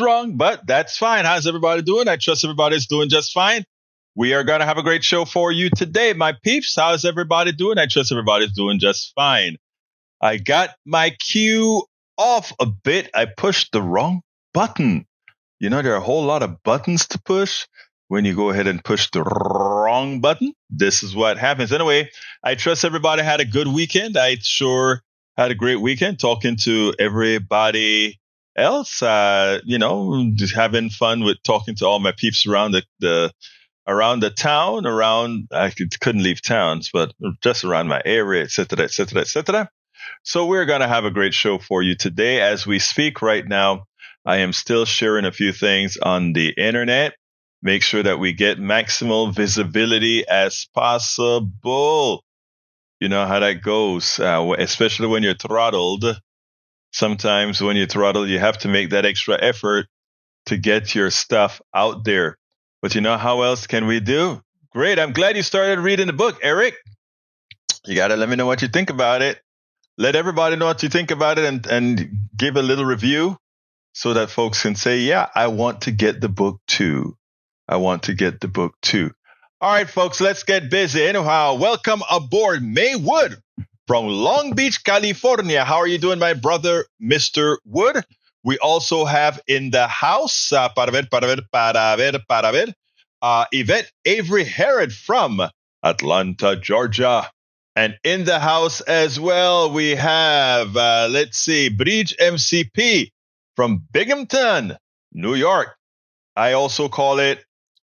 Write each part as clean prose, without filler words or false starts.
was wrong, but that's fine. How's everybody doing? I trust everybody's doing just fine. We are going to have a great show for you today, my peeps. How's everybody doing? I trust everybody's doing just fine. I got my cue off a bit. I pushed the wrong button. You know, there are a whole lot of buttons to push. When you go ahead and push the wrong button, this is what happens. Anyway, I trust everybody had a good weekend. I sure had a great weekend talking to everybody else. Just having fun with talking to all my peeps around the town. I couldn't leave towns, but just around my area, etc., etc., etc. So we're going to have a great show for you today. As we speak right now, I am still sharing a few things on the internet. Make sure that we get maximal visibility as possible. You know how that goes, especially when you're throttled. Sometimes when you're throttled, you have to make that extra effort to get your stuff out there. But you know how else can we do? Great. I'm glad you started reading the book, Eric. You got to let me know what you think about it. Let everybody know what you think about it and give a little review so that folks can say, yeah, I want to get the book too. All right, folks, let's get busy. Anyhow, welcome aboard May Wood from Long Beach, California. How are you doing, my brother, Mr. Wood? We also have in the house, Yvette Avery Herod from Atlanta, Georgia. And in the house as well, we have, Bridge MCP from Binghamton, New York. I also call it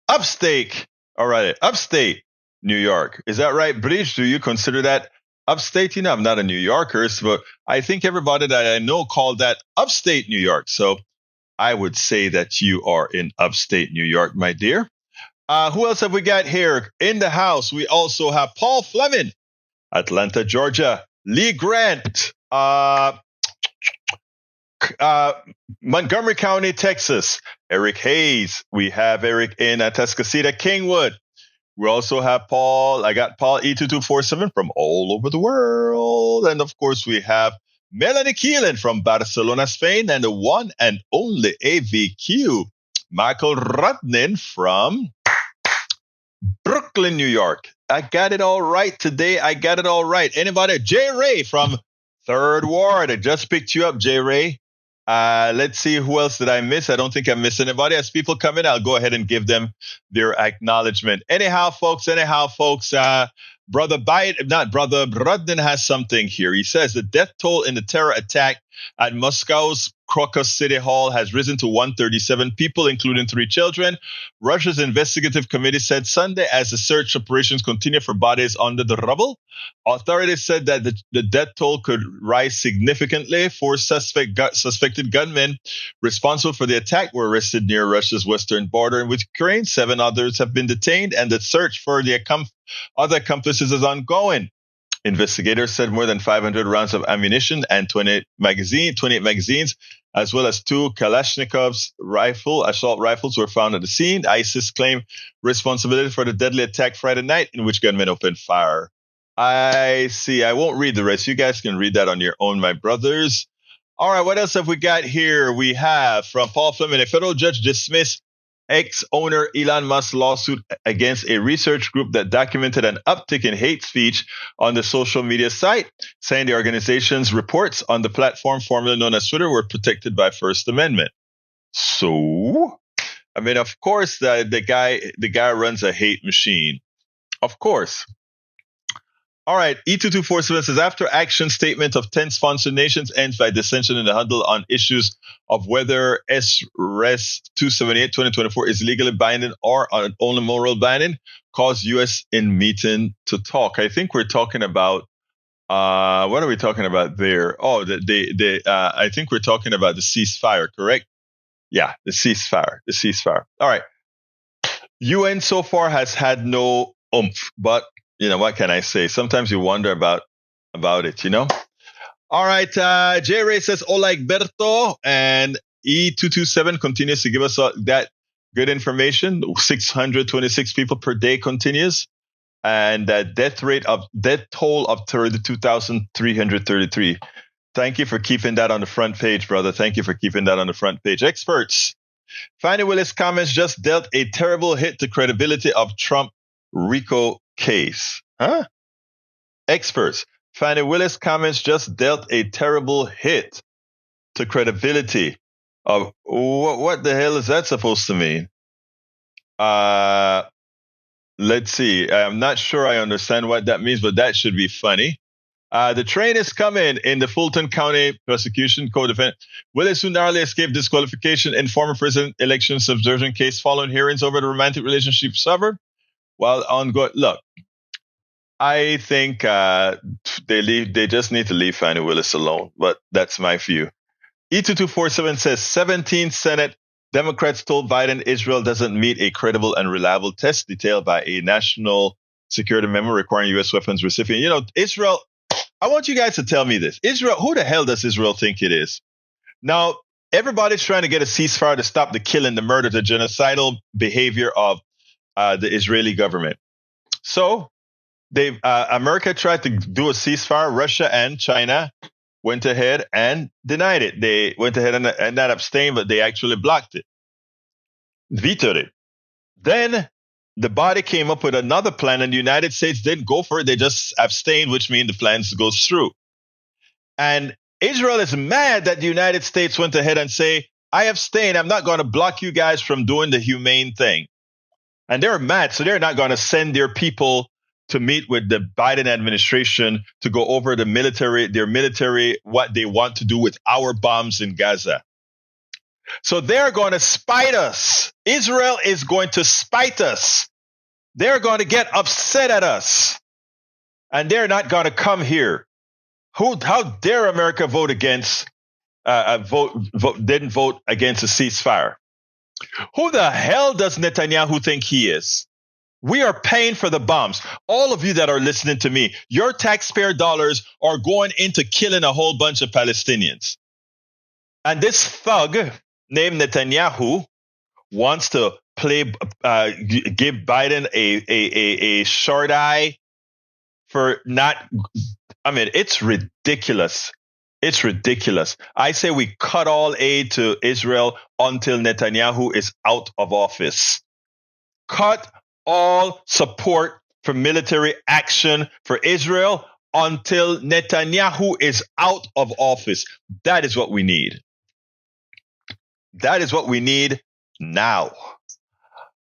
upstate. All right, upstate New York. Is that right, Bridge? Do you consider that upstate? You know, I'm not a New Yorker, but I think everybody that I know called that upstate New York. So I would say that you are in upstate New York, my dear. Who else have we got here in the house? We also have Paul Fleming, Atlanta, Georgia. Lee Grant, Montgomery County, Texas. Eric Hayes. We have Eric in Atascocita, Kingwood. We also have Paul. I got Paul E2247 from all over the world. And of course, we have Melanie Keelan from Barcelona, Spain. And the one and only AVQ, Michael Rudnin from Brooklyn, New York. I got it all right today. Anybody? Jay Ray from Third Ward. I just picked you up, Jay Ray. Let's see, who else did I miss? I don't think I missed anybody. As people come in, I'll go ahead and give them their acknowledgement. Anyhow, folks, Brother Rudnin has something here. He says the death toll in the terror attack at Moscow's Crocus City Hall has risen to 137 people, including 3 children. Russia's investigative committee said Sunday as the search operations continue for bodies under the rubble. Authorities said that the death toll could rise significantly. 4 suspected gunmen responsible for the attack were arrested near Russia's western border with Ukraine. 7 others have been detained, and the search for the other accomplices is ongoing. Investigators said more than 500 rounds of ammunition and 28 magazines, as well as 2 Kalashnikov's assault rifles were found at the scene. ISIS claimed responsibility for the deadly attack Friday night in which gunmen opened fire. I see. I won't read the rest. You guys can read that on your own, my brothers. All right, what else have we got here? We have from Paul Fleming, a federal judge dismissed ex-owner Elon Musk's lawsuit against a research group that documented an uptick in hate speech on the social media site, saying the organization's reports on the platform formerly known as Twitter were protected by First Amendment. So, I mean, of course, the guy runs a hate machine. Of course. All right, E2247 says, after action statement of 10 sponsored nations ends by dissension in the huddle on issues of whether SRES 278-2024 is legally binding or only moral binding, cause U.S. in meeting to talk. I think we're talking about, what are we talking about there? Oh, I think we're talking about the ceasefire, correct? Yeah, the ceasefire. All right. UN so far has had no oomph, but you know, what can I say? Sometimes you wonder about it, you know? All right. J. Ray says, hola, Egberto. And E227 continues to give us that good information. 626 people per day continues. And death toll of 32,333. Thank you for keeping that on the front page, brother. Thank you for keeping that on the front page. Experts Fani Willis' comments just dealt a terrible hit to credibility of Trump RICO case. Huh? Experts. Fani Willis' comments just dealt a terrible hit to credibility of what the hell is that supposed to mean? Let's see. I'm not sure I understand what that means, but that should be funny. The train is coming in the Fulton County prosecution co-defendant. Willis, who narrowly escaped disqualification in former president election subversion case following hearings over the romantic relationship suffered while ongoing. Look, I think they just need to leave Fani Willis alone, but that's my view. E2247 says 17 Senate Democrats told Biden Israel doesn't meet a credible and reliable test detailed by a national security memo requiring U.S. weapons recipient. You know, Israel, I want you guys to tell me this. Israel, who the hell does Israel think it is? Now, everybody's trying to get a ceasefire to stop the killing, the murder, the genocidal behavior of the Israeli government. So America tried to do a ceasefire. Russia and China went ahead and denied it. They went ahead and not abstained, but they actually blocked it, vetoed it. Then the body came up with another plan, and the United States didn't go for it. They just abstained, which means the plan goes through. And Israel is mad that the United States went ahead and say, I abstain. I'm not going to block you guys from doing the humane thing. And they're mad, so they're not going to send their people to meet with the Biden administration to go over their military, what they want to do with our bombs in Gaza. So they're going to spite us. Israel is going to spite us. They're going to get upset at us. And they're not going to come here. How dare America vote against, didn't vote against a ceasefire? Who the hell does Netanyahu think he is? We are paying for the bombs. All of you that are listening to me, your taxpayer dollars are going into killing a whole bunch of Palestinians. And this thug named Netanyahu wants to give Biden a short eye for not. I mean, it's ridiculous. It's ridiculous. I say we cut all aid to Israel until Netanyahu is out of office. Cut all support for military action for Israel until Netanyahu is out of office. That is what we need. That is what we need now.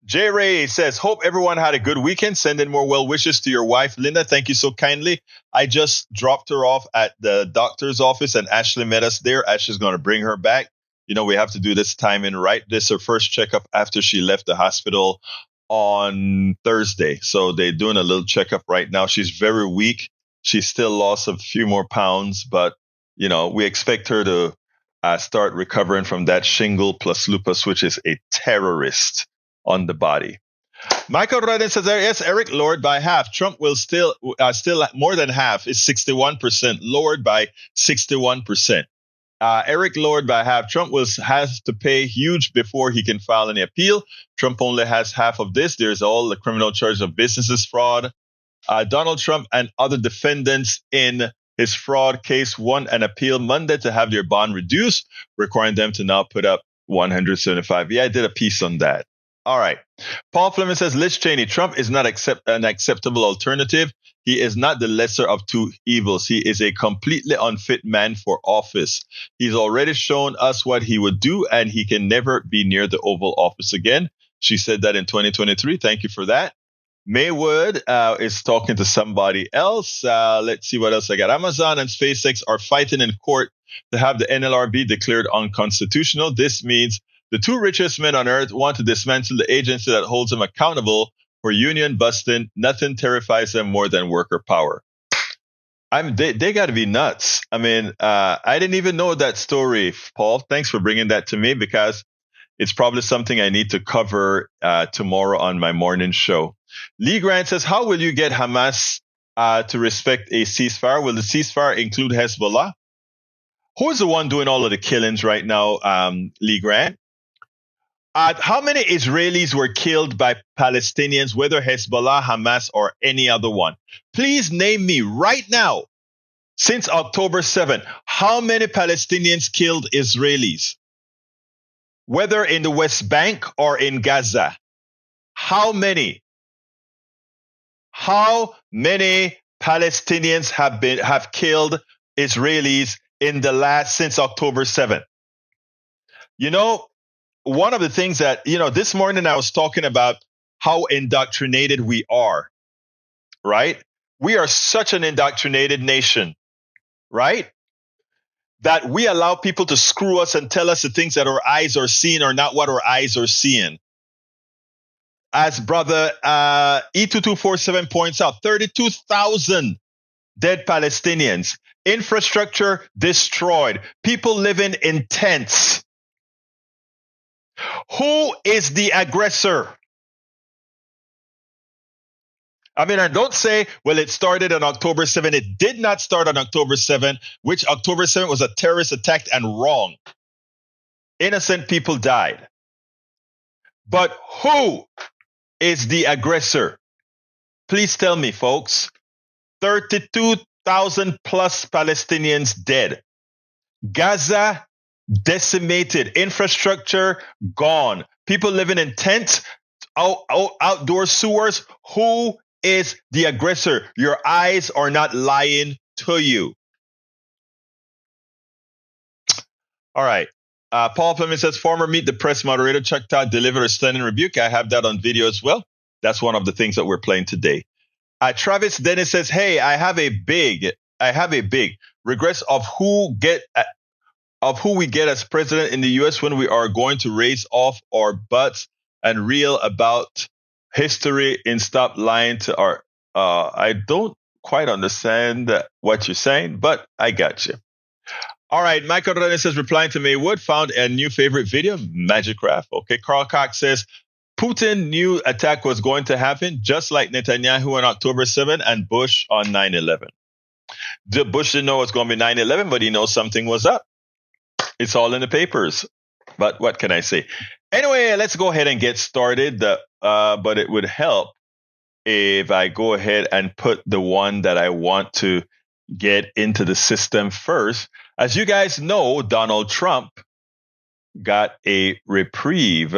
J. Ray says, hope everyone had a good weekend. Send in more well wishes to your wife, Linda. Thank you so kindly. I just dropped her off at the doctor's office and Ashley met us there. Ashley's going to bring her back. You know, we have to do this timing right. This is her first checkup after she left the hospital on Thursday. So they're doing a little checkup right now. She's very weak. She's still lost a few more pounds, but, you know, we expect her to start recovering from that shingle plus lupus, which is a terrorist on the body. Michael Rodden says, yes, Eric lowered by half. Trump will still more than half is 61%, lowered by 61%. Eric lowered by half. Trump has to pay huge before he can file any appeal. Trump only has half of this. There's all the criminal charges of businesses fraud. Donald Trump and other defendants in his fraud case won an appeal Monday to have their bond reduced, requiring them to now put up $175. Yeah, I did a piece on that. All right. Paul Fleming says, Liz Cheney, Trump is not an acceptable alternative. He is not the lesser of two evils. He is a completely unfit man for office. He's already shown us what he would do, and he can never be near the Oval Office again. She said that in 2023. Thank you for that. Maywood is talking to somebody else. Let's see what else I got. Amazon and SpaceX are fighting in court to have the NLRB declared unconstitutional. This means the two richest men on earth want to dismantle the agency that holds them accountable for union busting. Nothing terrifies them more than worker power. They got to be nuts. I mean, I didn't even know that story, Paul. Thanks for bringing that to me because it's probably something I need to cover tomorrow on my morning show. Lee Grant says, how will you get Hamas to respect a ceasefire? Will the ceasefire include Hezbollah? Who is the one doing all of the killings right now, Lee Grant? How many Israelis were killed by Palestinians, whether Hezbollah, Hamas, or any other one? Please name me right now, since October 7th, how many Palestinians killed Israelis? whether in the West Bank or in Gaza. How many Palestinians have killed Israelis since October 7th? You know, one of the things that, this morning I was talking about how indoctrinated we are, right? We are such an indoctrinated nation, right? That we allow people to screw us and tell us the things that our eyes are seeing are not what our eyes are seeing. As brother E2247 points out, 32,000 dead Palestinians, infrastructure destroyed, people living in tents. Who is the aggressor? I mean, and don't say, well, it started on October 7th. It did not start on October 7th, which October 7th was a terrorist attack and wrong. Innocent people died. But who is the aggressor? Please tell me, folks. 32,000 plus Palestinians dead. Gaza decimated. Infrastructure gone. People living in tents, outdoor sewers. Who is the aggressor? Your eyes are not lying to you. All right. Paul Fleming says, former Meet the Press moderator Chuck Todd delivered a stunning rebuke. I have that on video as well. That's one of the things that we're playing today. Travis Dennis says, hey, I have a big regrets of who we get as president in the U.S. when we are going to raise off our butts and real about history and stop lying to our. I don't quite understand what you're saying, but I got you. All right, Michael Rodriguez says, replying to Maywood, found a new favorite video, Magic Craft. Okay, Carl Cox says, Putin knew attack was going to happen, just like Netanyahu on October 7 and Bush on 9/11. Bush didn't know it was going to be 9/11, but he knows something was up. It's all in the papers. But what can I say? Anyway, let's go ahead and get started. But it would help if I go ahead and put the one that I want to get into the system first. As you guys know, Donald Trump got a reprieve,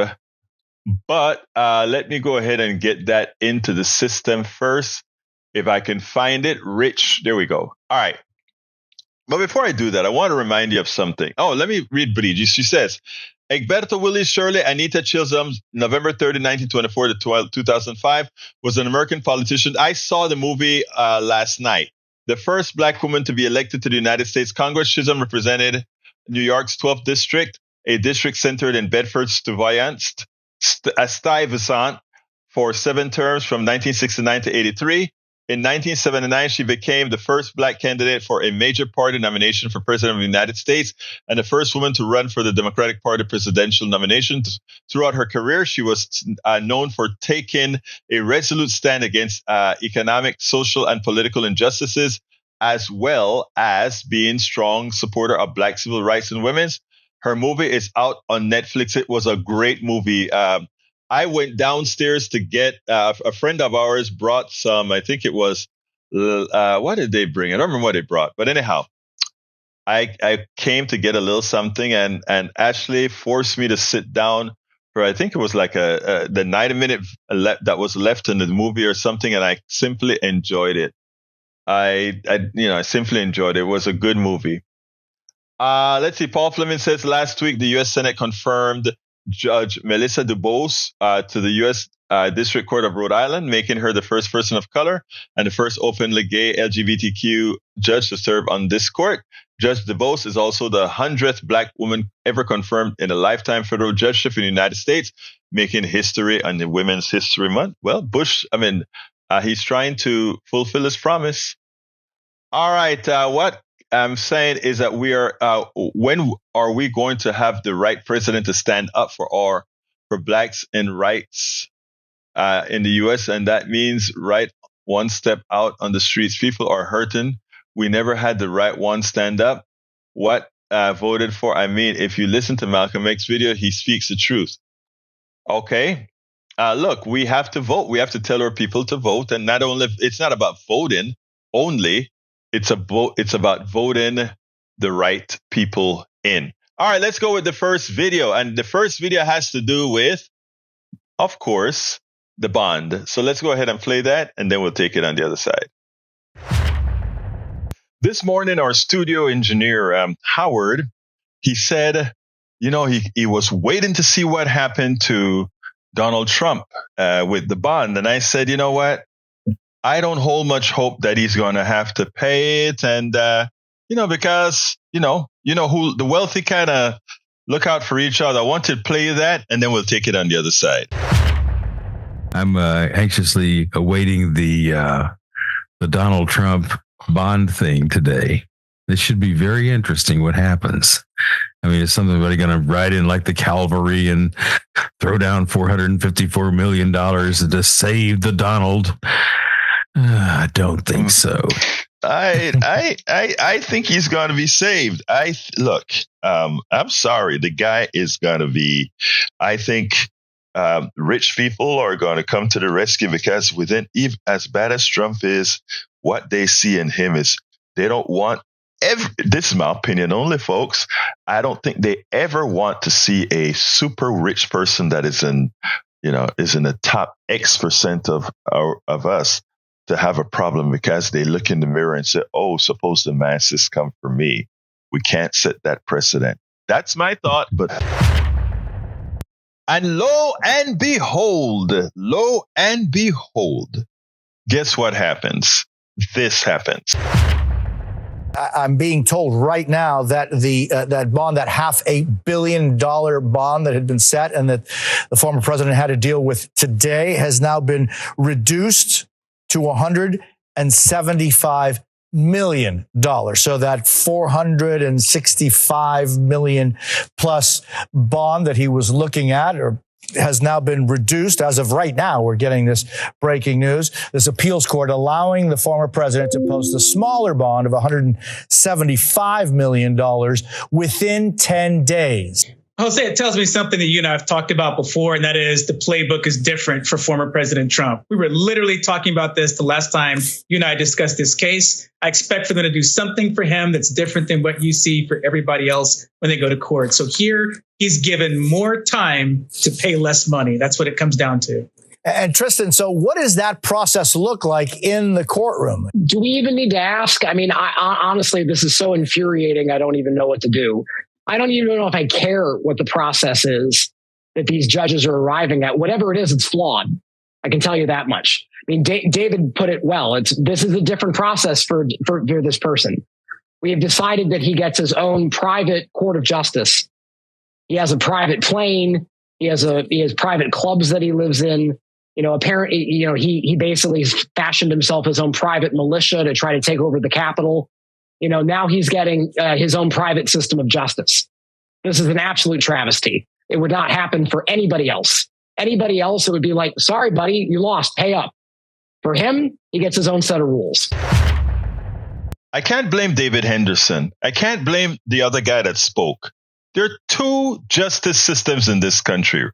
but let me go ahead and get that into the system first. If I can find it, Rich, there we go. All right. But before I do that, I want to remind you of something. Oh, let me read Bridget. She says, Egberto Willis Shirley Anita Chisholm, November 30, 1924 to 2005, was an American politician. I saw the movie last night. The first black woman to be elected to the United States Congress, Chisholm represented New York's 12th district, a district centered in Bedford-Stuyvesant, for 7 terms from 1969 to 83. In 1979, she became the first black candidate for a major party nomination for president of the United States and the first woman to run for the Democratic Party presidential nomination. Throughout her career, she was known for taking a resolute stand against economic, social, and political injustices, as well as being a strong supporter of black civil rights and women's. Her movie is out on Netflix. It was a great movie. I went downstairs to get a friend of ours brought some. I think it was what did they bring? I don't remember what they brought, but anyhow, I came to get a little something, and Ashley forced me to sit down for, I think it was like the 90-minute that was left in the movie or something, and I simply enjoyed it. I simply enjoyed it. It was a good movie. Let's see. Paul Fleming says last week the U.S. Senate confirmed Judge Melissa DuBose to the U.S. District Court of Rhode Island, making her the first person of color and the first openly gay LGBTQ judge to serve on this court. Judge DuBose is also the 100th black woman ever confirmed in a lifetime federal judgeship in the United States, making history on the Women's History Month. Well, he's trying to fulfill his promise. All right. What I'm saying is that when are we going to have the right president to stand up for blacks and rights in the U.S.? And that means right one step out on the streets. People are hurting. We never had the right one stand up. What voted for? I mean, if you listen to Malcolm X's video, he speaks the truth. Okay. Look, we have to vote. We have to tell our people to vote. And not only, it's not about voting only. It's about voting the right people in. All right, let's go with the first video. And the first video has to do with, of course, the bond. So let's go ahead and play that, and then we'll take it on the other side. This morning, our studio engineer, Howard, he said, he was waiting to see what happened to Donald Trump with the bond. And I said, you know what? I don't hold much hope that he's going to have to pay it. And, because, who the wealthy kind of look out for each other. I want to play that, and then we'll take it on the other side. I'm anxiously awaiting the Donald Trump bond thing today. This should be very interesting what happens. I mean, is somebody going to ride in like the cavalry and throw down $454 million to save the Donald? I don't think so. I think he's going to be saved. I'm sorry. The guy is going to be, I think rich people are going to come to the rescue, because as bad as Trump is, what they see in him is they don't want this is my opinion only, folks. I don't think they ever want to see a super rich person that is in the top X% of us to have a problem, because they look in the mirror and say, oh, suppose the masses come for me. We can't set that precedent. That's my thought. And lo and behold, guess what happens? This happens. I'm being told right now that that bond, that $500 million bond that had been set and that the former president had to deal with today, has now been reduced to $175 million. So that $465 million plus bond that he was looking at has now been reduced. As of right now, we're getting this breaking news. This appeals court allowing the former president to post a smaller bond of $175 million within 10 days. Jose, it tells me something that you and I have talked about before, and that is the playbook is different for former President Trump. We were literally talking about this the last time you and I discussed this case. I expect for them to do something for him that's different than what you see for everybody else when they go to court. So here, he's given more time to pay less money. That's what it comes down to. And Tristan, so what does that process look like in the courtroom? Do we even need to ask? I mean, honestly, this is so infuriating. I don't even know what to do. I don't even know if I care what the process is that these judges are arriving at. Whatever it is, it's flawed. I can tell you that much. I mean, David put it well. This is a different process for this person. We have decided that he gets his own private court of justice. He has a private plane. He has private clubs that he lives in. Apparently, he basically fashioned himself his own private militia to try to take over the Capitol. Now he's getting his own private system of justice. This is an absolute travesty. It would not happen for anybody else. Anybody else, it would be like, sorry, buddy, you lost, pay up. For him, he gets his own set of rules. I can't blame David Henderson. I can't blame the other guy that spoke. There are two justice systems in this country.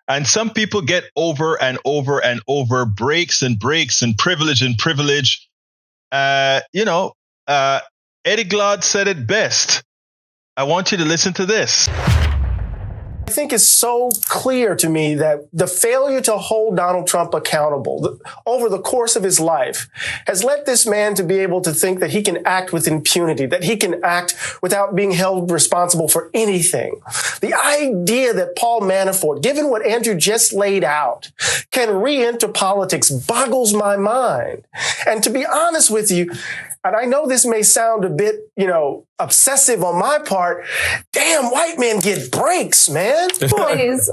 And some people get over and over and over, breaks and breaks and privilege and privilege. Eddie Glaude said it best. I want you to listen to this. I think it's so clear to me that the failure to hold Donald Trump accountable over the course of his life has led this man to be able to think that he can act with impunity, that he can act without being held responsible for anything. The idea that Paul Manafort, given what Andrew just laid out, can re-enter politics boggles my mind. And to be honest with you, and I know this may sound a bit, obsessive on my part. Damn, white men get breaks, man. Please.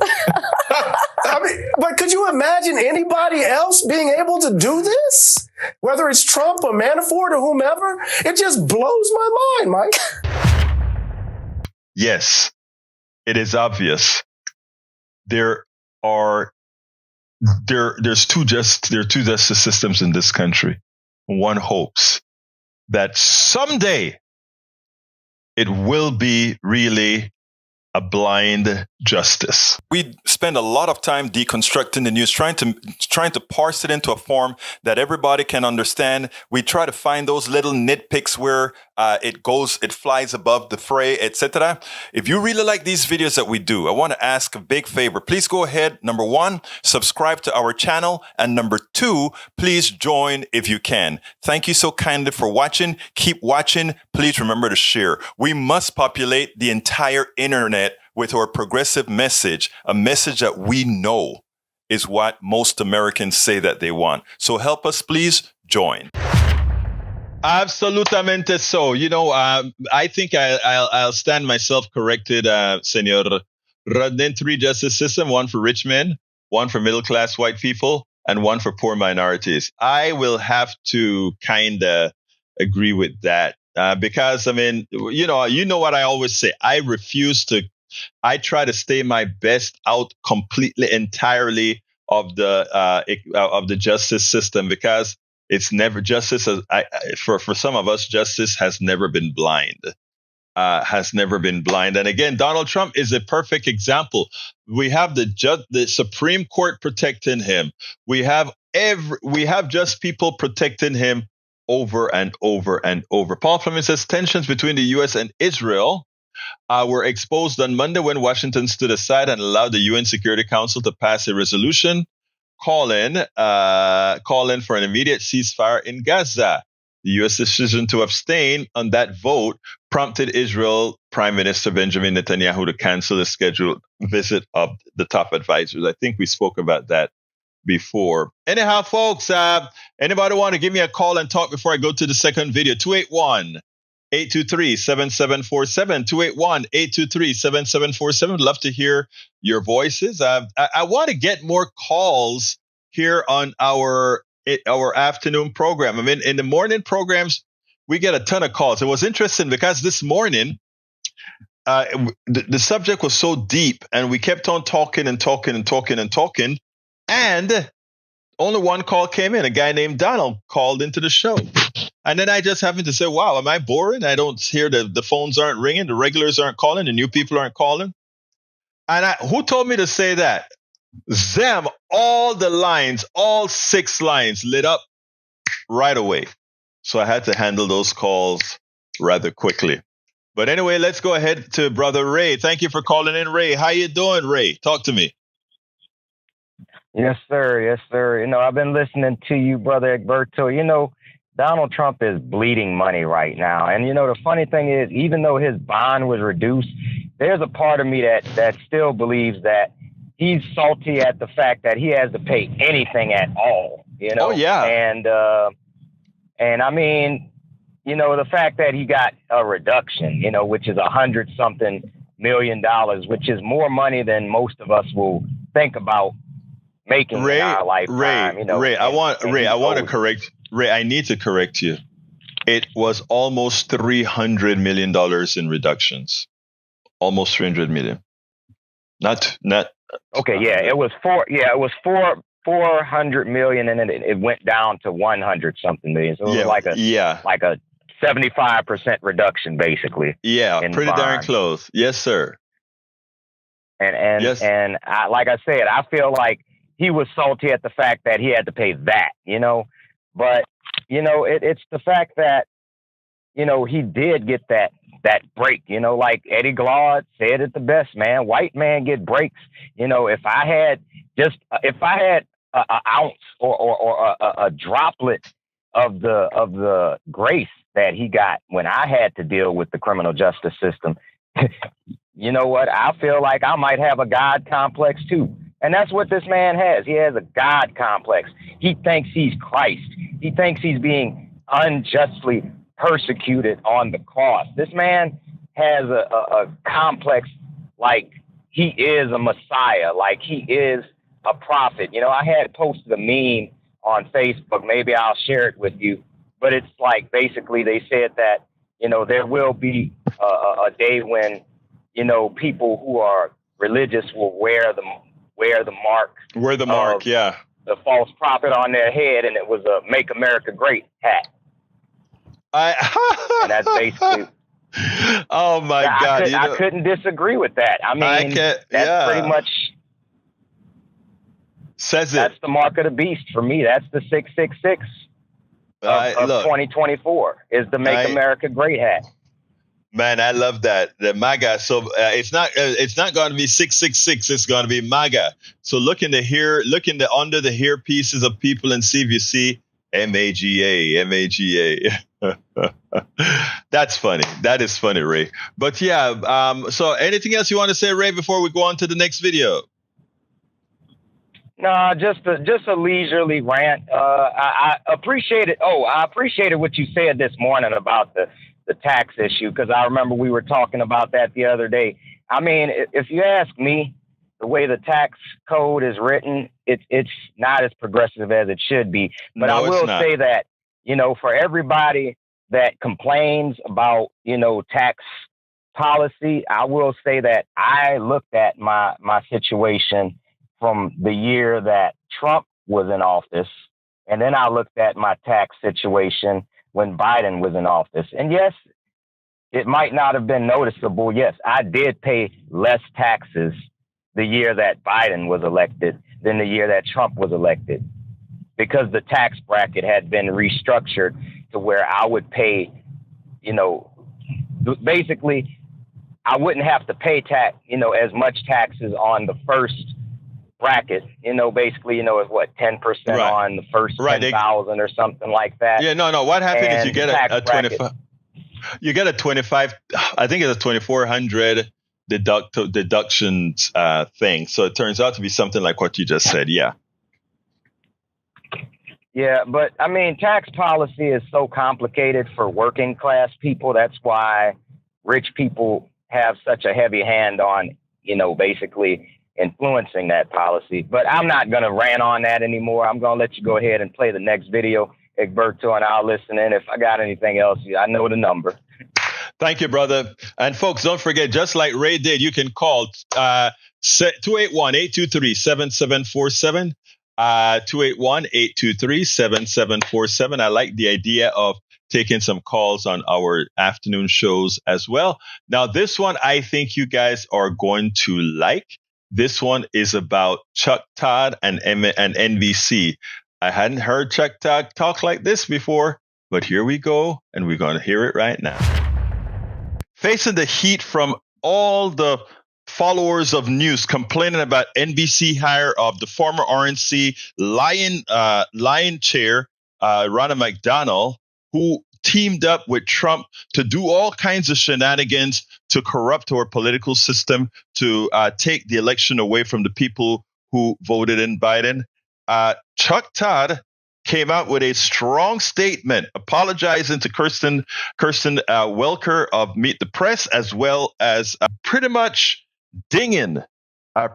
But could you imagine anybody else being able to do this? Whether it's Trump or Manafort or whomever, it just blows my mind, Mike. Yes, it is obvious. There are two justice systems in this country. One hopes that someday it will be really a blind justice. We spend a lot of time deconstructing the news, trying to parse it into a form that everybody can understand. We try to find those little nitpicks where it flies above the fray, etc. If you really like these videos that we do, I want to ask a big favor. Please go ahead. Number 1, subscribe to our channel. And number 2, please join if you can. Thank you so kindly for watching. Keep watching. Please remember to share. We must populate the entire internet with our progressive message, a message that we know is what most Americans say that they want. So help us, please join. Absolutamente so. I think I'll stand myself corrected, Senor. Rather than 3 justice system, 1 for rich men, 1 for middle-class white people, and 1 for poor minorities. I will have to kind of agree with that because, I mean, you know what I always say. I try to stay my best out completely, entirely of the justice system because it's never justice. For some of us, justice has never been blind. And again, Donald Trump is a perfect example. We have the Supreme Court protecting him. We have just people protecting him over and over and over. Paul Fleming says tensions between the U.S. and Israel were exposed on Monday when Washington stood aside and allowed the UN Security Council to pass a resolution calling for an immediate ceasefire in Gaza. The U.S. decision to abstain on that vote prompted Israel Prime Minister Benjamin Netanyahu to cancel the scheduled visit of the top advisors. I think we spoke about that before. Anyhow, folks, anybody want to give me a call and talk before I go to the second video? 281-823-7747, 281-823-7747. Love to hear your voices. I want to get more calls here on our afternoon program. I mean, in the morning programs, we get a ton of calls. It was interesting because this morning, the subject was so deep and we kept on talking, and only one call came in. A guy named Donald called into the show. And then I just happened to say, wow, am I boring? I don't hear the phones aren't ringing. The regulars aren't calling. The new people aren't calling. And who told me to say that? Them, all the lines, all 6 lines lit up right away. So I had to handle those calls rather quickly. But anyway, let's go ahead to Brother Ray. Thank you for calling in, Ray. How you doing, Ray? Talk to me. Yes, sir. Yes, sir. I've been listening to you, Brother Egberto. Donald Trump is bleeding money right now. And, the funny thing is, even though his bond was reduced, there's a part of me that still believes that he's salty at the fact that he has to pay anything at all, Oh, yeah. And I mean, the fact that he got a reduction, which is $100-something million, which is more money than most of us will think about making in our lifetime. Ray, I need to correct you. It was almost $300 million in reductions. Almost 300 million. Not. Okay, yeah, it was 400 million, and then it went down to 100-something million. So it was like a 75% reduction, basically. Yeah, pretty darn close. Yes, sir. And yes. And like I said, I feel like he was salty at the fact that he had to pay that, But, it's the fact that, he did get that break, like Eddie Glaude said it the best, man. White man get breaks. If I had an ounce or a droplet of the grace that he got when I had to deal with the criminal justice system, you know what? I feel like I might have a God complex too. And that's what this man has. He has a God complex. He thinks he's Christ. He thinks he's being unjustly persecuted on the cross. This man has a complex like he is a Messiah, like he is a prophet. I had posted a meme on Facebook. Maybe I'll share it with you. But it's like basically they said that, there will be a day when, people who are religious will wear the mark. Wear the mark, yeah. The false prophet on their head, and it was a "Make America Great" hat. And that's basically Oh my God! I couldn't disagree with that. I mean, that's pretty much says it. That's the mark of the beast for me. That's the 666 of 2024 is the Make America Great hat. Man, I love that. The MAGA. So it's not going to be 666. It's going to be MAGA. So look in the under the hair pieces of people and see if you see MAGA. That's funny. That is funny, Ray. But yeah. So anything else you want to say, Ray, before we go on to the next video? No, just a leisurely rant. I appreciate it. I appreciated what you said this morning about the tax issue, because I remember we were talking about that the other day. I mean, if you ask me, the way the tax code is written, it's not as progressive as it should be. But no, I will say that, for everybody that complains about, tax policy, I will say that I looked at my situation from the year that Trump was in office, and then I looked at my tax situation when Biden was in office. And yes, it might not have been noticeable. Yes, I did pay less taxes the year that Biden was elected than the year that Trump was elected, because the tax bracket had been restructured to where I would pay, basically I wouldn't have to pay as much taxes on the first bracket, basically, it's what, 10% on the first 10,000 or something like that. Yeah, no. What happened is you get a 25. You get a 25. I think it's a 2,400 deductions thing. So it turns out to be something like what you just said. Yeah. Yeah, but I mean, tax policy is so complicated for working class people. That's why rich people have such a heavy hand on, basically influencing that policy. But I'm not going to rant on that anymore. I'm going to let you go ahead and play the next video, Egberto, and I'll listen in. If I got anything else, I know the number. Thank you, brother. And folks, don't forget, just like Ray did, you can call 281-823-7747. 281-823-7747. I like the idea of taking some calls on our afternoon shows as well. Now, this one I think you guys are going to like. This one is about Chuck Todd and NBC. I hadn't heard Chuck Todd talk like this before, but here we go, and we're going to hear it right now. Facing the heat from all the followers of news complaining about NBC hire of the former RNC Lion Chair, Ronald McDaniel, who teamed up with Trump to do all kinds of shenanigans to corrupt our political system, to take the election away from the people who voted in Biden. Chuck Todd came out with a strong statement apologizing to Kirsten Welker of Meet the Press, as well as pretty much dinging,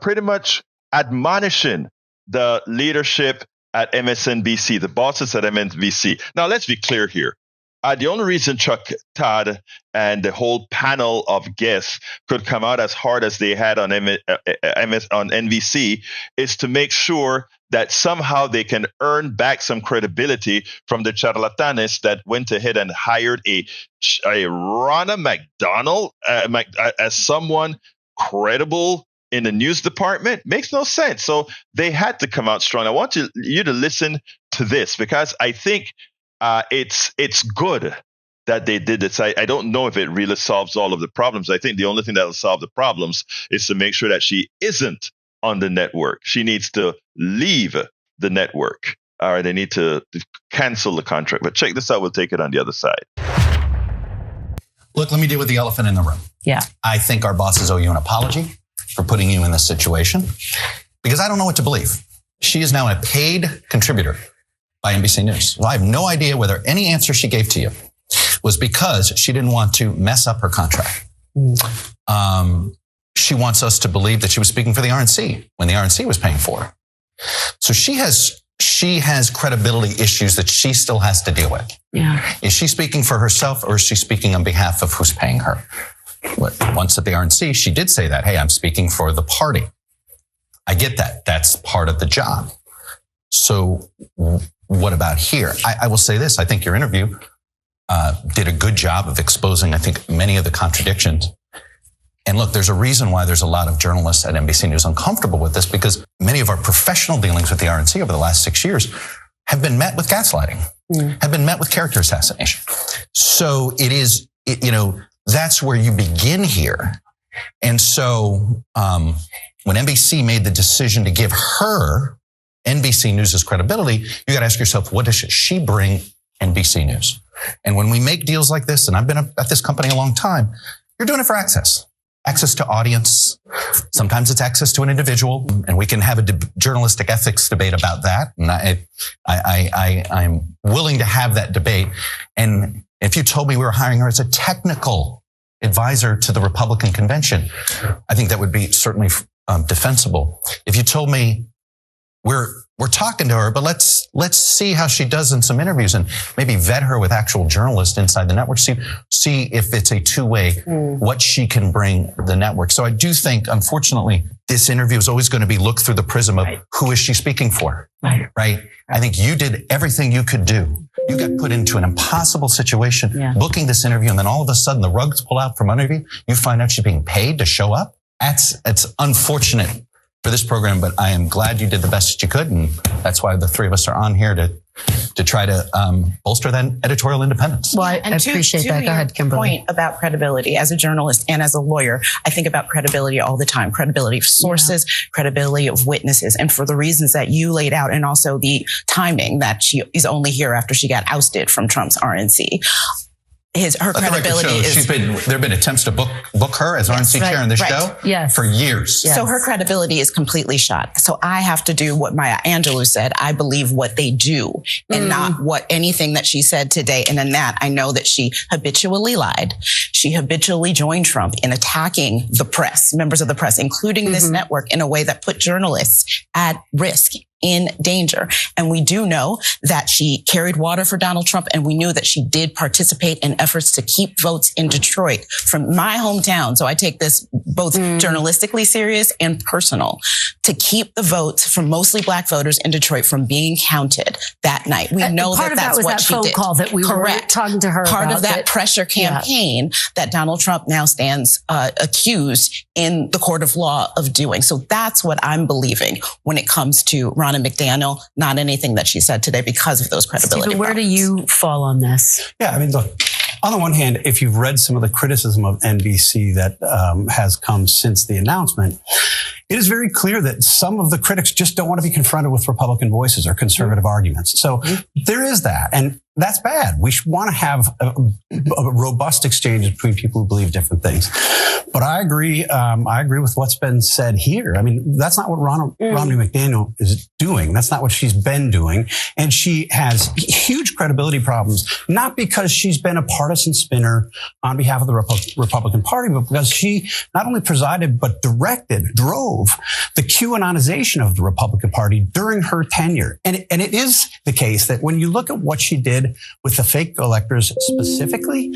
pretty much admonishing the leadership at MSNBC, the bosses at MSNBC. Now, let's be clear here. The only reason Chuck Todd and the whole panel of guests could come out as hard as they had on NBC is to make sure that somehow they can earn back some credibility from the charlatanes that went ahead and hired a Ronald McDaniel as someone credible in the news department. Makes no sense. So they had to come out strong. I want you to listen to this, because I think it's good that they did this. I don't know if it really solves all of the problems. I think the only thing that will solve the problems is to make sure that she isn't on the network. She needs to leave the network. All right, they need to cancel the contract. But check this out. We'll take it on the other side. Look, let me deal with the elephant in the room. Yeah. I think our bosses owe you an apology for putting you in this situation, because I don't know what to believe. She is now a paid contributor by NBC News. So I have no idea whether any answer she gave to you was because she didn't want to mess up her contract. She wants us to believe that she was speaking for the RNC when the RNC was paying for her. So she has credibility issues that she still has to deal with. Yeah. Is she speaking for herself, or is she speaking on behalf of who's paying her? Once at the RNC, she did say that, hey, I'm speaking for the party. I get that. That's part of the job. So what about here? I will say this. I think your interview did a good job of exposing, I think, many of the contradictions. And look, there's a reason why there's a lot of journalists at NBC News uncomfortable with this, because many of our professional dealings with the RNC over the last 6 years have been met with gaslighting, have been met with character assassination. So that's where you begin here. And so when NBC made the decision to give her NBC News' credibility, you got to ask yourself, what does she bring NBC News? And when we make deals like this, and I've been at this company a long time, you're doing it for access to audience. Sometimes it's access to an individual, and we can have a journalistic ethics debate about that. And I'm willing to have that debate. And if you told me we were hiring her as a technical advisor to the Republican convention, I think that would be certainly defensible. If you told me we're talking to her, but let's see how she does in some interviews and maybe vet her with actual journalists inside the network, see if it's a two-way, what she can bring the network. So I do think, unfortunately, this interview is always going to be looked through the prism of who is she speaking for, right? I think you did everything you could do. You got put into an impossible situation, booking this interview, and then all of a sudden the rugs pull out from under you. You find out she's being paid to show up. It's unfortunate for this program, but I am glad you did the best that you could, and that's why the three of us are on here to try to bolster that editorial independence. Well, I appreciate that. Go ahead, Kimberly. Point about credibility as a journalist and as a lawyer, I think about credibility all the time. Credibility of sources, credibility of witnesses, and for the reasons that you laid out, and also the timing that she is only here after she got ousted from Trump's RNC. Her credibility is. There have been attempts to book her as RNC chair in this show for years. So her credibility is completely shot. So I have to do what Maya Angelou said. I believe what they do and not what anything that she said today. And in that, I know that she habitually lied. She habitually joined Trump in attacking the press, members of the press, including this network, in a way that put journalists at risk, in danger. And we do know that she carried water for Donald Trump, and we knew that she did participate in efforts to keep votes in Detroit, from my hometown. So I take this both journalistically serious and personal, to keep the votes from mostly Black voters in Detroit from being counted that night. We know that that's what she did. Part of that was that phone call that we were talking to her about. Part of that pressure campaign that Donald Trump now stands accused in the court of law of doing. So that's what I'm believing when it comes to Ronna McDaniel, not anything that she said today, because of those credibility Stephen, where do you fall on this? Yeah, I mean, look, on the one hand, if you've read some of the criticism of NBC that has come since the announcement, it is very clear that some of the critics just don't want to be confronted with Republican voices or conservative arguments. So there is that. And that's bad. We want to have a robust exchange between people who believe different things. But I agree. I agree with what's been said here. I mean, that's not what Romney McDaniel is doing. That's not what she's been doing. And she has huge credibility problems, not because she's been a partisan spinner on behalf of the Republican Party, but because she not only presided, but drove the QAnonization of the Republican Party during her tenure. And it is the case that when you look at what she did with the fake electors specifically,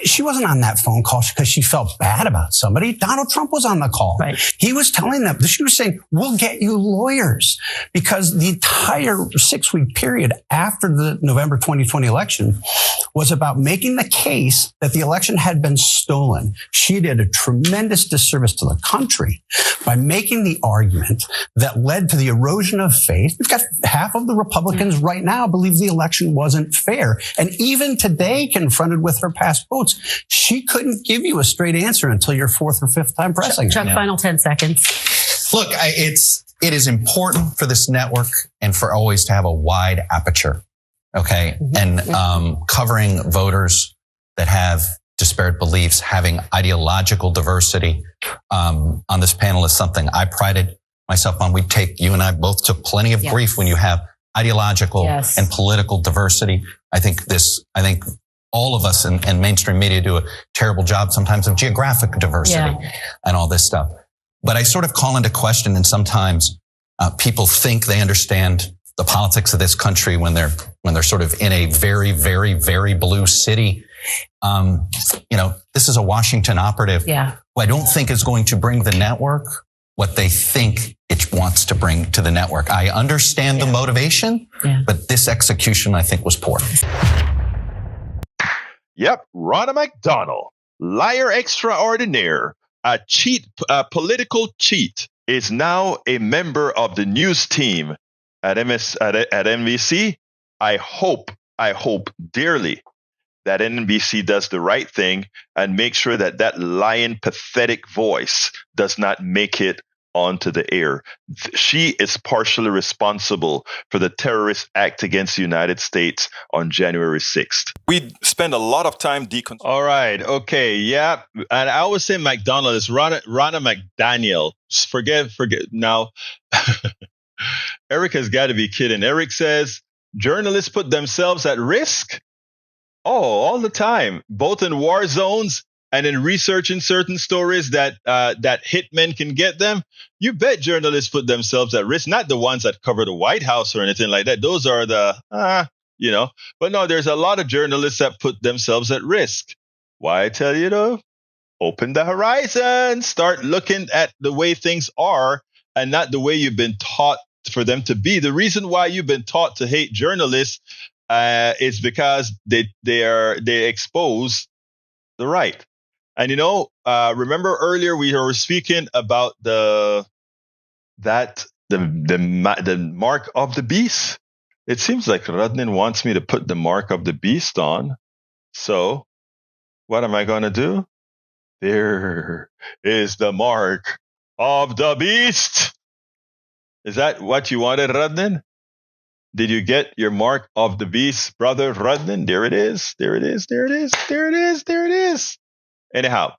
she wasn't on that phone call because she felt bad about somebody. Donald Trump was on the call. Right. He was telling them, she was saying, we'll get you lawyers, because the entire 6-week period after the November 2020 election was about making the case that the election had been stolen. She did a tremendous disservice to the country by making the argument that led to the erosion of faith. We've got half of the Republicans right now believe the election wasn't fair. And even today, confronted with her past votes, she couldn't give you a straight answer until your fourth or fifth time pressing. Chuck, final 10 seconds. Look, it is important for this network and for always to have a wide aperture. Okay. And covering voters that have disparate beliefs, having ideological diversity on this panel is something I prided myself on. You and I both took plenty of grief when you have ideological and political diversity. I think all of us in mainstream media do a terrible job sometimes of geographic diversity and all this stuff. But I sort of call into question, and sometimes people think they understand the politics of this country when they're sort of in a very, very, very blue city. This is a Washington operative who I don't think is going to bring the network what they think it wants to bring to the network. I understand the motivation, but this execution, I think, was poor. Yep, Ronna McDaniel, liar extraordinaire, a political cheat, is now a member of the news team at NBC. I hope dearly that NBC does the right thing and make sure that lying, pathetic voice does not make it onto the air. She is partially responsible for the terrorist act against the United States on January 6th. We spend a lot of time All right. Okay. Yeah. And I always say McDonald is Ronna McDaniel. Forget. Now, Eric has got to be kidding. Eric says journalists put themselves at risk. Oh, all the time, both in war zones and in researching certain stories that hitmen can get them. You bet journalists put themselves at risk, not the ones that cover the White House or anything like that. Those are but no, there's a lot of journalists that put themselves at risk. Why I tell you though, open the horizon, start looking at the way things are and not the way you've been taught for them to be. The reason why you've been taught to hate journalists is because they expose the right. And remember earlier we were speaking about the mark of the beast. It seems like Radnin wants me to put the mark of the beast on. So what am I going to do? There is the mark of the beast. Is that what you wanted, Radnin? Did you get your mark of the beast, brother Radnin? There it is. There it is. There it is. There it is. There it is. Anyhow.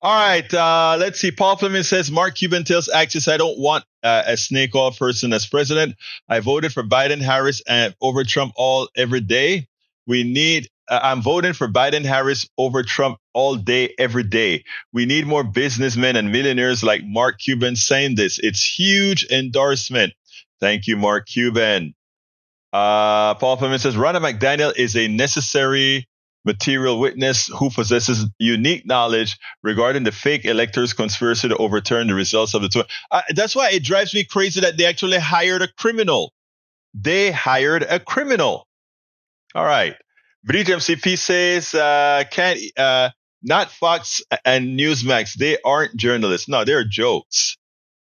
All right. Let's see. Paul Fleming says, Mark Cuban tells Access, I don't want a snake oil person as president. I voted for Biden, Harris, and over Trump every day. I'm voting for Biden, Harris over Trump all day, every day. We need more businessmen and millionaires like Mark Cuban saying this. It's huge endorsement. Thank you, Mark Cuban. Paul Fleming says, Ronna McDaniel is a necessary material witness who possesses unique knowledge regarding the fake electors' conspiracy to overturn the results of the that's why it drives me crazy that they actually hired a criminal. They hired a criminal. All right. Bridge MCP says, not Fox and Newsmax. They aren't journalists. No, they're jokes.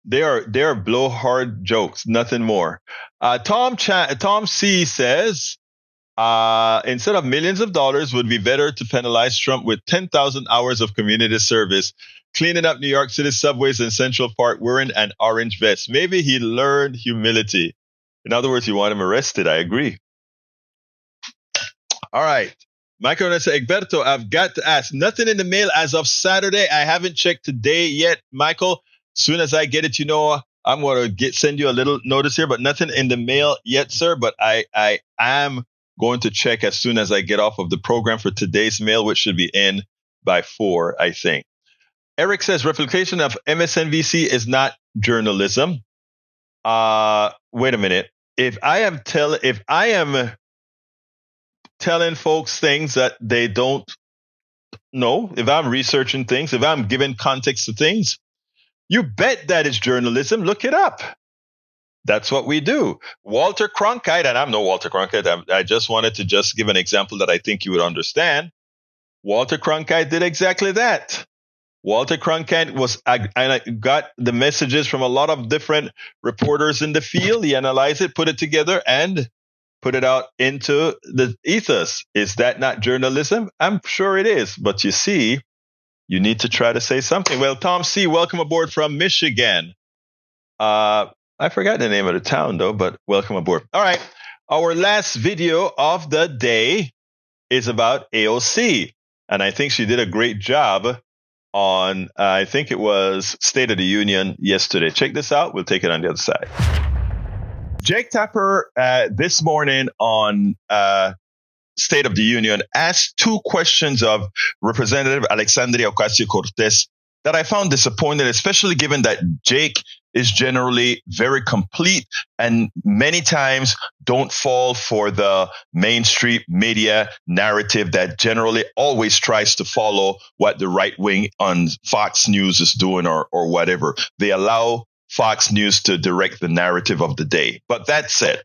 They're blowhard jokes, nothing more. Tom C says, instead of millions of dollars, would be better to penalize Trump with 10,000 hours of community service, cleaning up New York City subways and Central Park wearing an orange vest. Maybe he learned humility. In other words, you want him arrested. I agree. All right. Michael says, Egberto, I've got to ask. Nothing in the mail as of Saturday. I haven't checked today yet, Michael. Soon as I get it, I'm going to send you a little notice here, but nothing in the mail yet, sir. But I am going to check as soon as I get off of the program for today's mail, which should be in by 4, I think. Eric says replication of MSNBC is not journalism. Wait a minute. If I am telling folks things that they don't know, if I'm researching things, if I'm giving context to things, you bet that is journalism. Look it up. That's what we do. Walter Cronkite, and I'm no Walter Cronkite. I just wanted to just give an example that I think you would understand. Walter Cronkite did exactly that. Walter Cronkite got the messages from a lot of different reporters in the field. He analyzed it, put it together, and put it out into the ethos. Is that not journalism? I'm sure it is. But you see, you need to try to say something. Well, Tom C., welcome aboard from Michigan. I forgot the name of the town, though, but welcome aboard. All right. Our last video of the day is about AOC. And I think she did a great job on, I think it was State of the Union yesterday. Check this out. We'll take it on the other side. Jake Tapper this morning on State of the Union asked 2 questions of Representative Alexandria Ocasio-Cortez that I found disappointing, especially given that Jake is generally very complete and many times don't fall for the mainstream media narrative that generally always tries to follow what the right wing on Fox News is doing or whatever. They allow Fox News to direct the narrative of the day. But that said,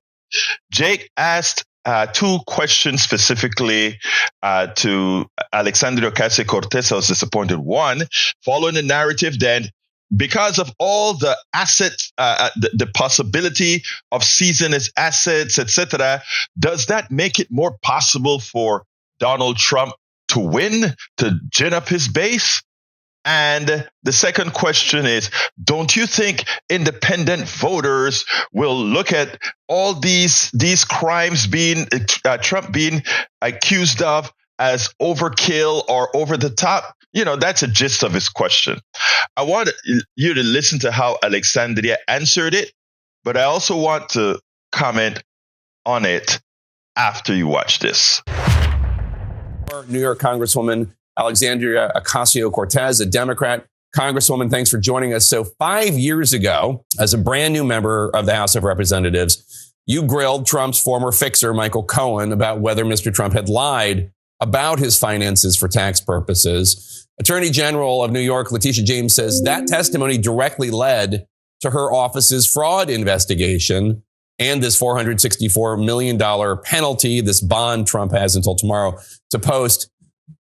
Jake asked two questions specifically to Alexandria Ocasio-Cortez. I was disappointed. One, following the narrative then, because of all the assets, the possibility of seizing his assets, etc., does that make it more possible for Donald Trump to win, to gin up his base? And the second question is, don't you think independent voters will look at all these crimes being Trump being accused of as overkill or over the top? That's a gist of his question. I want you to listen to how Alexandria answered it, but I also want to comment on it after you watch this. New York Congresswoman Alexandria Ocasio-Cortez, a Democrat. Congresswoman, thanks for joining us. So 5 years ago, as a brand new member of the House of Representatives, you grilled Trump's former fixer, Michael Cohen, about whether Mr. Trump had lied about his finances for tax purposes. Attorney General of New York, Letitia James, says that testimony directly led to her office's fraud investigation and this $464 million penalty, this bond Trump has until tomorrow to post.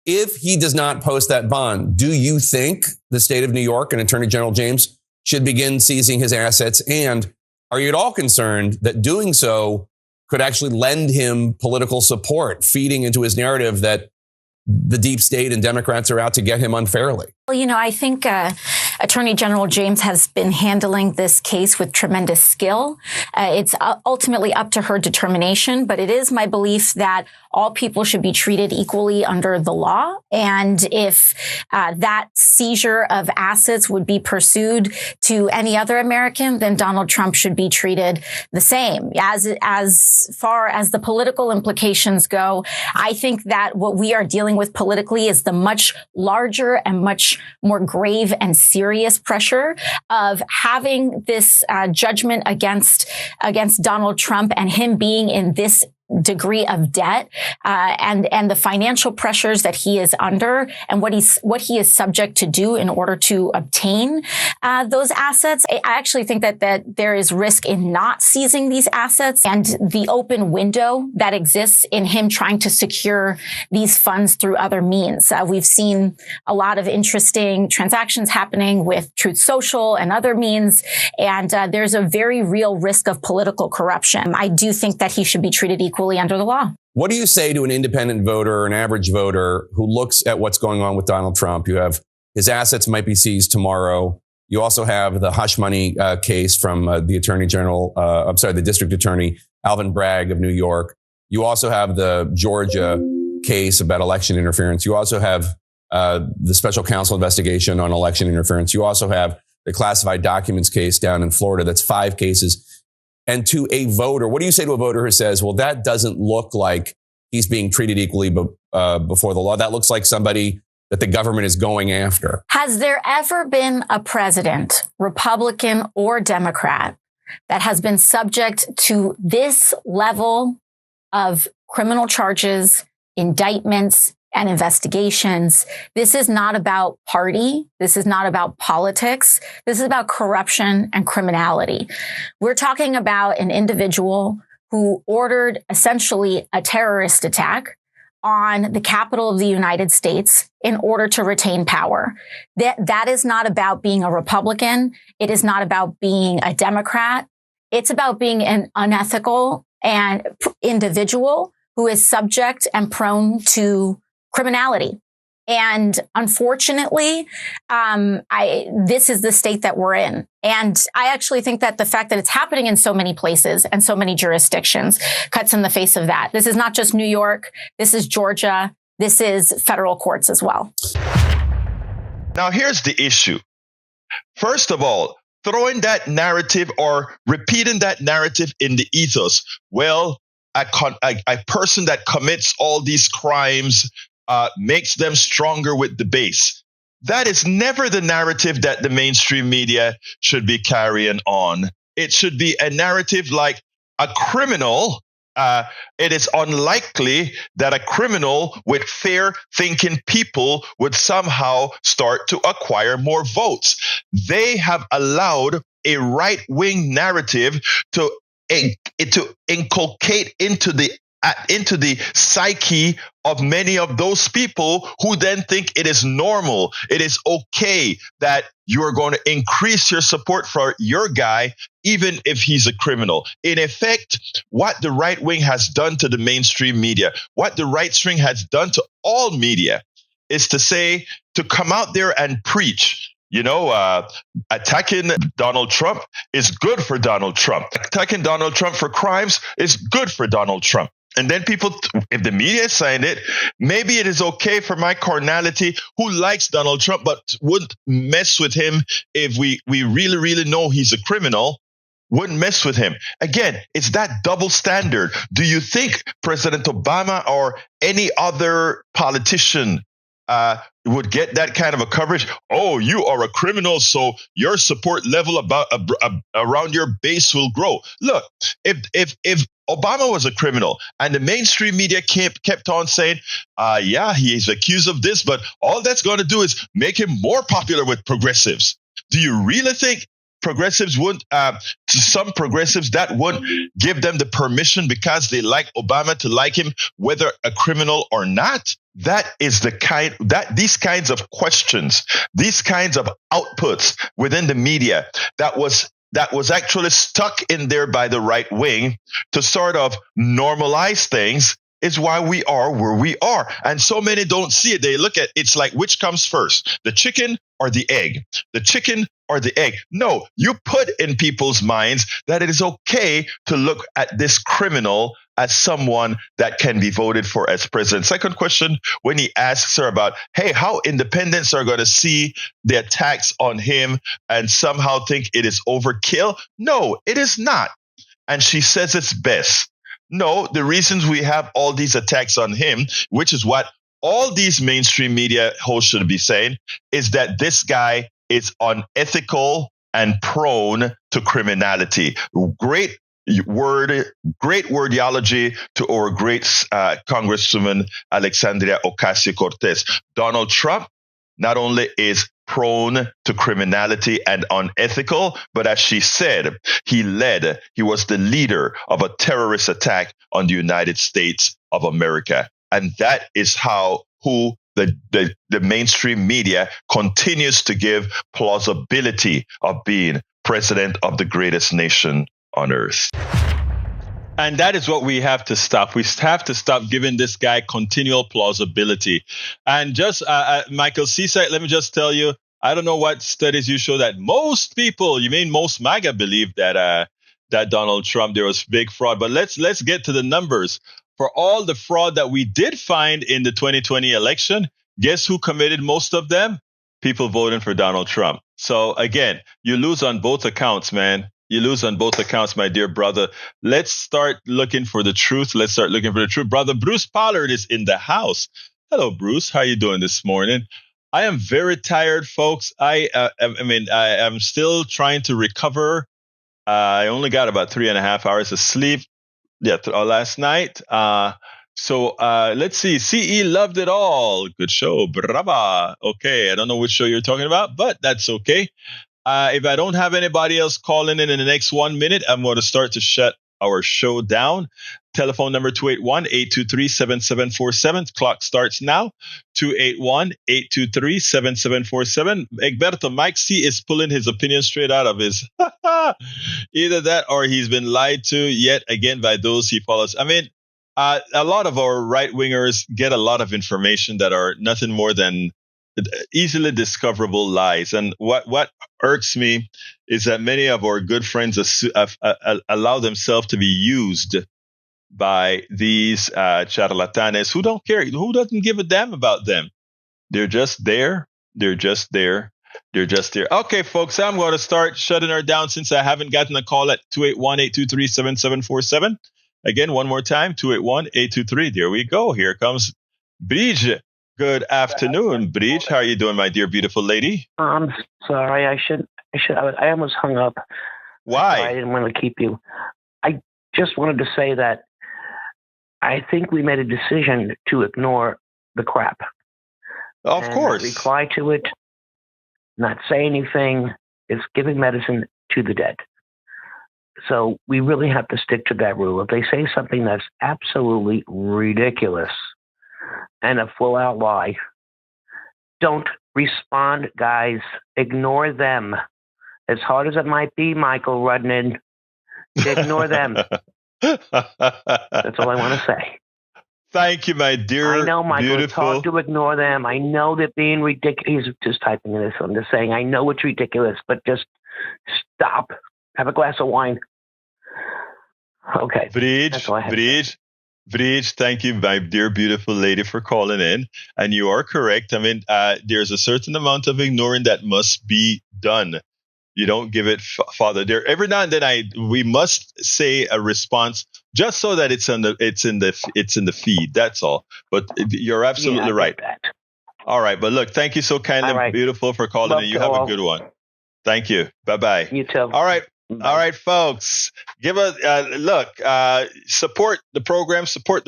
If he does not post that bond, do you think the state of New York and Attorney General James should begin seizing his assets? And are you at all concerned that doing so could actually lend him political support, feeding into his narrative that the deep state and Democrats are out to get him unfairly? Well, I think Attorney General James has been handling this case with tremendous skill. It's ultimately up to her determination, but it is my belief that all people should be treated equally under the law. And if that seizure of assets would be pursued to any other American, then Donald Trump should be treated the same. As far as the political implications go, I think that what we are dealing with politically is the much larger and much more grave and serious pressure of having this judgment against Donald Trump and him being in this degree of debt, and the financial pressures that he is under and what he is subject to do in order to obtain those assets. I actually think that there is risk in not seizing these assets and the open window that exists in him trying to secure these funds through other means. We've seen a lot of interesting transactions happening with Truth Social and other means, and there's a very real risk of political corruption. I do think that he should be treated equally under the law. What do you say to an independent voter or an average voter who looks at what's going on with Donald Trump? You have his assets might be seized tomorrow. You also have the hush money case from the district attorney, Alvin Bragg of New York. You also have the Georgia case about election interference. You also have the special counsel investigation on election interference. You also have the classified documents case down in Florida. That's 5 cases. And to a voter, what do you say to a voter who says, well, that doesn't look like he's being treated equally before the law? That looks like somebody that the government is going after. Has there ever been a president, Republican or Democrat, that has been subject to this level of criminal charges, indictments, and investigations? This is not about party. This is not about politics. This is about corruption and criminality. We're talking about an individual who ordered essentially a terrorist attack on the Capitol of the United States in order to retain power. That is not about being a Republican. It is not about being a Democrat. It's about being an unethical and individual who is subject and prone to criminality. And unfortunately, this is the state that we're in. And I actually think that the fact that it's happening in so many places and so many jurisdictions cuts in the face of that. This is not just New York. This is Georgia. This is federal courts as well. Now, here's the issue. First of all, throwing that narrative or repeating that narrative in the ethos, well, a person that commits all these crimes makes them stronger with the base. That is never the narrative that the mainstream media should be carrying on. It should be a narrative like a criminal. It is unlikely that a criminal with fair thinking people would somehow start to acquire more votes. They have allowed a right wing narrative to inculcate into the into the psyche of many of those people who then think it is normal, it is okay that you're going to increase your support for your guy, even if he's a criminal. In effect, what the right wing has done to the mainstream media, what the right wing has done to all media, is to come out there and preach. Attacking Donald Trump is good for Donald Trump. Attacking Donald Trump for crimes is good for Donald Trump. And then people, if the media is saying it, maybe it is okay for my carnality, who likes Donald Trump but wouldn't mess with him if we really, really know he's a criminal, wouldn't mess with him. Again, it's that double standard. Do you think President Obama or any other politician would get that kind of a coverage? Oh, you are a criminal, so your support level around your base will grow. Look, if Obama was a criminal and the mainstream media kept on saying, yeah, he is accused of this, but all that's going to do is make him more popular with progressives. Do you really think progressives wouldn't, to some progressives, that wouldn't give them the permission because they like Obama to like him, whether a criminal or not? That is these kinds of questions, these kinds of outputs within the media that was actually stuck in there by the right wing to sort of normalize things is why we are where we are. And so many don't see it. They look at it's like, which comes first, the chicken or the egg? The chicken or the egg? No, you put in people's minds that it is okay to look at this criminal as someone that can be voted for as president. Second question, when he asks her about, hey, how independents are going to see the attacks on him and somehow think it is overkill? No, it is not. And she says it's best. No, the reasons we have all these attacks on him, which is what all these mainstream media hosts should be saying, is that this guy is unethical and prone to criminality. Great wordology to our great Congresswoman Alexandria Ocasio-Cortez. Donald Trump not only is prone to criminality and unethical, but as she said, he was the leader of a terrorist attack on the United States of America. And that is who the mainstream media continues to give plausibility of being president of the greatest nation on earth. And that is what we have to stop. We have to stop giving this guy continual plausibility. And just, Michael Seaside, let me just tell you, I don't know what studies you show that most people, you mean most MAGA, believe that Donald Trump, there was big fraud. But let's get to the numbers. For all the fraud that we did find in the 2020 election, guess who committed most of them? People voting for Donald Trump. So again, you lose on both accounts, man. You lose on both accounts, my dear brother. Let's start looking for the truth. Brother Bruce Pollard is in the house. Hello, Bruce. How you doing this morning? I am very tired, folks. I am still trying to recover. I only got about 3.5 hours of sleep last night. So let's see. CE loved it all. Good show. Brava. Okay. I don't know which show you're talking about, but that's okay. If I don't have anybody else calling in the next 1 minute, I'm going to start to shut our show down. Telephone number 281-823-7747. Clock starts now. 281-823-7747. Egberto, Mike C is pulling his opinion straight out of his. Either that or he's been lied to yet again by those he follows. I mean, a lot of our right wingers get a lot of information that are nothing more than easily discoverable lies. And what irks me is that many of our good friends allow themselves to be used by these charlatanes who don't care, who doesn't give a damn about them. They're just there. Okay, folks, I'm going to start shutting her down since I haven't gotten a call at 281-823-7747. Again, one more time, 281-823. There we go. Here comes Bridge. Good afternoon, Bridge. How are you doing, my dear, beautiful lady? I'm sorry. I almost hung up. Why? I didn't want to keep you. I just wanted to say that I think we made a decision to ignore the crap. Of course. Reply to it, not say anything. It's giving medicine to the dead. So we really have to stick to that rule. If they say something that's absolutely ridiculous and a full-out lie, don't respond, guys. Ignore them. As hard as it might be, Michael Rudnan, ignore them. That's all I want to say. Thank you, my dear. I know, Michael, beautiful. it's hard to ignore them. I know they're being ridiculous. He's just typing this. I'm just saying, I know it's ridiculous, but just stop. Have a glass of wine. Okay. Vrij, thank you, my dear, beautiful lady, for calling in. And you are correct. I mean, there's a certain amount of ignoring that must be done. You don't give it father dear. Every now and then we must say a response just so that it's in the feed. That's all. But you're absolutely right. All right. But look, thank you so kindly, beautiful, for calling in. You have a good one. Thank you. Bye-bye. You too. All right. Bye. All right, folks. Give us support the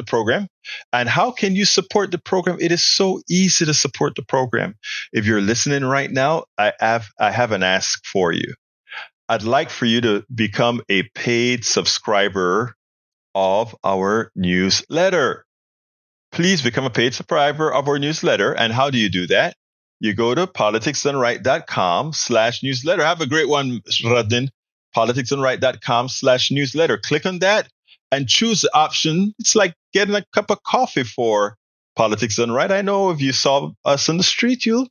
program. And how can you support the program? It is so easy to support the program. If you're listening right now, I have an ask for you. I'd like for you to become a paid subscriber of our newsletter. Please become a paid subscriber of our newsletter. And how do you do that? You go to politicsdoneright.com/newsletter. Have a great one, Radin. politicsdoneright.com/newsletter. Click on that and choose the option. It's like getting a cup of coffee for Politics Done Right. I know if you saw us on the street, you'll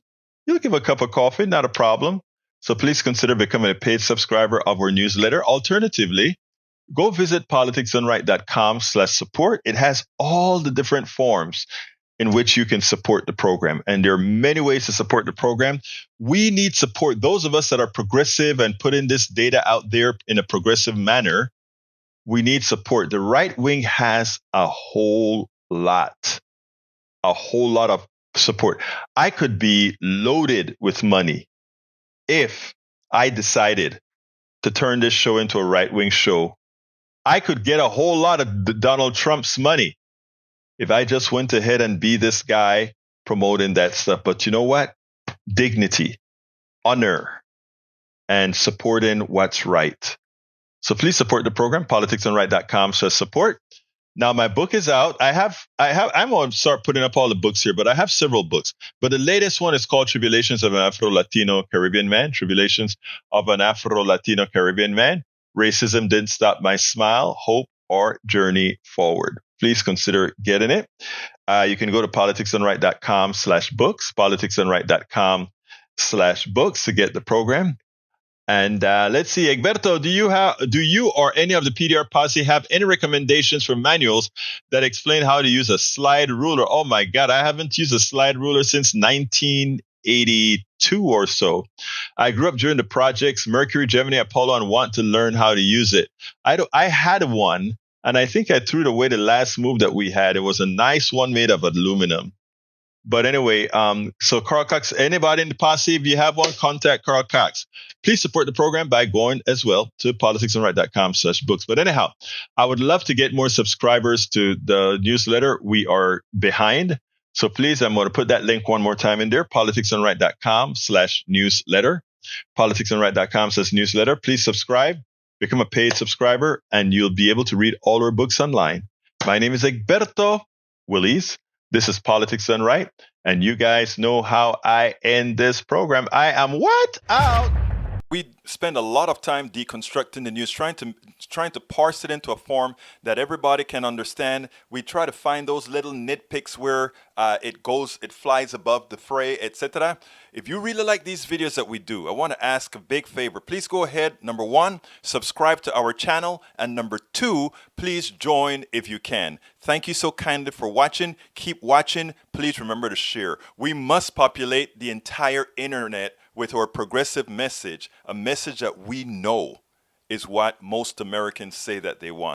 give a cup of coffee, not a problem. So please consider becoming a paid subscriber of our newsletter. Alternatively, go visit politicsdoneright.com/support. It has all the different forms in which you can support the program. And there are many ways to support the program. We need support. Those of us that are progressive and putting this data out there in a progressive manner, we need support. The right wing has a whole lot of support. I could be loaded with money if I decided to turn this show into a right wing show. I could get a whole lot of Donald Trump's money if I just went ahead and be this guy promoting that stuff. But you know what? Dignity, honor, and supporting what's right. So please support the program, politicsdoneright.com/support. Now my book is out. I'm going to start putting up all the books here, but I have several books. But the latest one is called Tribulations of an Afro-Latino Caribbean Man. Tribulations of an Afro-Latino Caribbean Man. Racism Didn't Stop My Smile, Hope, or Journey Forward. Please consider getting it. You can go to politicsdoneright.com/books, politicsdoneright.com/books to get the program. And let's see, Egberto, do you or any of the PDR posse have any recommendations for manuals that explain how to use a slide ruler? Oh my God, I haven't used a slide ruler since 1982 or so. I grew up during the projects Mercury, Gemini, Apollo, and want to learn how to use it. I had one, and I think I threw it away the last move that we had. It was a nice one made of aluminum. But anyway, so Carl Cox, anybody in the posse, if you have one, contact Carl Cox. Please support the program by going as well to politicsdoneright.com/books. But anyhow, I would love to get more subscribers to the newsletter. We are behind. So please, I'm going to put that link one more time in there, politicsdoneright.com/newsletter, politicsdoneright.com/newsletter. Please subscribe, become a paid subscriber, and you'll be able to read all our books online. My name is Egberto Willies. This is Politics Done Right, and you guys know how I end this program. I am out. We spend a lot of time deconstructing the news, trying to parse it into a form that everybody can understand. We try to find those little nitpicks where it flies above the fray, etc. If you really like these videos that we do, I want to ask a big favor. Please go ahead. Number one, subscribe to our channel. And number two, please join if you can. Thank you so kindly for watching. Keep watching. Please remember to share. We must populate the entire internet with our progressive message, a message that we know is what most Americans say that they want.